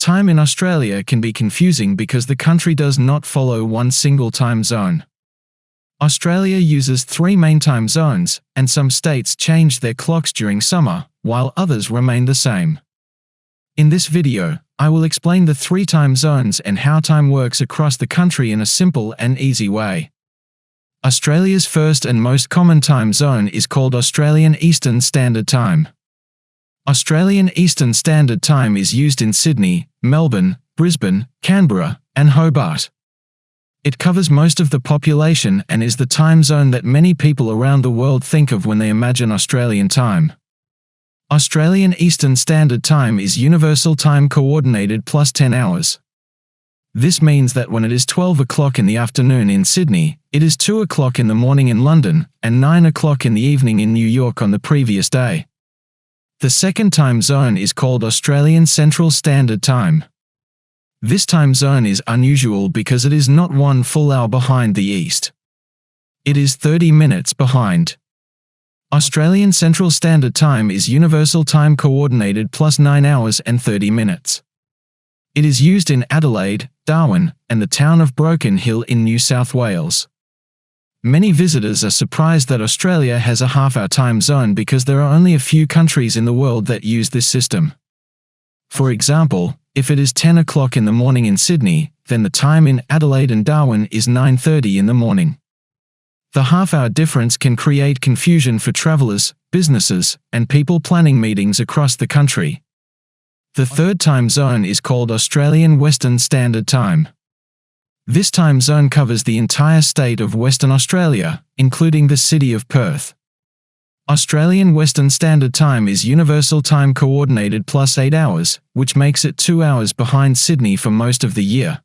Time in Australia can be confusing because the country does not follow one single time zone. Australia uses 3 main time zones, and some states change their clocks during summer, while others remain the same. In this video, I will explain the 3 time zones and how time works across the country in a simple and easy way. Australia's first and most common time zone is called Australian Eastern Standard Time. Australian Eastern Standard Time is used in Sydney, Melbourne, Brisbane, Canberra, and Hobart. It covers most of the population and is the time zone that many people around the world think of when they imagine Australian time. Australian Eastern Standard Time is Universal Time Coordinated plus 10 hours. This means that when it is 12 o'clock in the afternoon in Sydney, it is 2 o'clock in the morning in London, and 9 o'clock in the evening in New York on the previous day. The second time zone is called Australian Central Standard Time. This time zone is unusual because it is not 1 full hour behind the East. It is 30 minutes behind. Australian Central Standard Time is Universal Time Coordinated plus 9 hours and 30 minutes. It is used in Adelaide, Darwin, and the town of Broken Hill in New South Wales. Many visitors are surprised that Australia has a half-hour time zone because there are only a few countries in the world that use this system. For example, if it is 10 o'clock in the morning in Sydney, then the time in Adelaide and Darwin is 9:30 in the morning. The half-hour difference can create confusion for travelers, businesses, and people planning meetings across the country. The third time zone is called Australian Western Standard Time. This time zone covers the entire state of Western Australia, including the city of Perth. Australian Western Standard Time is Universal Time Coordinated plus 8 hours, which makes it 2 hours behind Sydney for most of the year.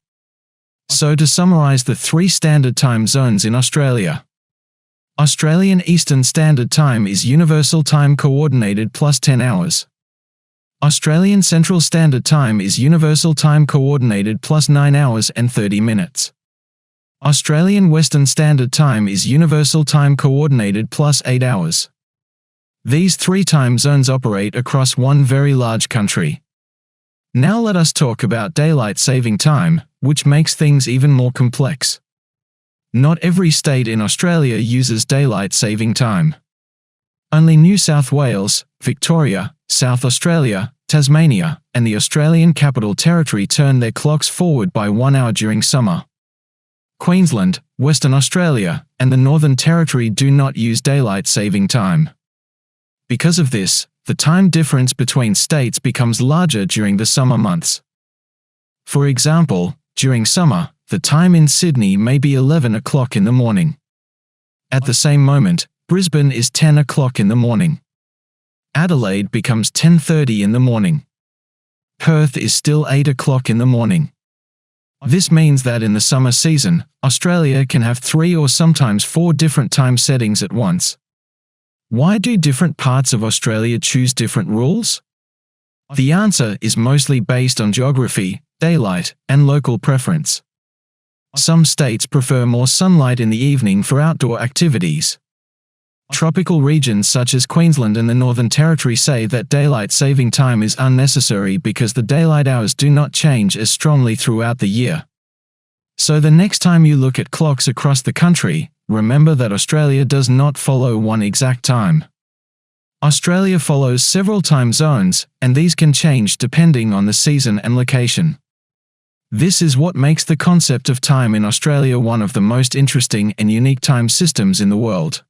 So to summarise the 3 standard time zones in Australia. Australian Eastern Standard Time is Universal Time Coordinated plus 10 hours. Australian Central Standard Time is Universal Time Coordinated plus 9 hours and 30 minutes. Australian Western Standard Time is Universal Time Coordinated plus 8 hours. These 3 time zones operate across one very large country. Now let us talk about daylight saving time, which makes things even more complex. Not every state in Australia uses daylight saving time. Only New South Wales, Victoria, South Australia, Tasmania, and the Australian Capital Territory turn their clocks forward by 1 hour during summer. Queensland, Western Australia, and the Northern Territory do not use daylight saving time. Because of this, the time difference between states becomes larger during the summer months. For example, during summer, the time in Sydney may be 11 o'clock in the morning. At the same moment, Brisbane is 10 o'clock in the morning. Adelaide becomes 10:30 in the morning. Perth is still 8 o'clock in the morning. This means that in the summer season, Australia can have 3 or sometimes 4 different time settings at once. Why do different parts of Australia choose different rules? The answer is mostly based on geography, daylight, and local preference. Some states prefer more sunlight in the evening for outdoor activities. Tropical regions such as Queensland and the Northern Territory say that daylight saving time is unnecessary because the daylight hours do not change as strongly throughout the year. So the next time you look at clocks across the country, remember that Australia does not follow one exact time. Australia follows several time zones, and these can change depending on the season and location. This is what makes the concept of time in Australia one of the most interesting and unique time systems in the world.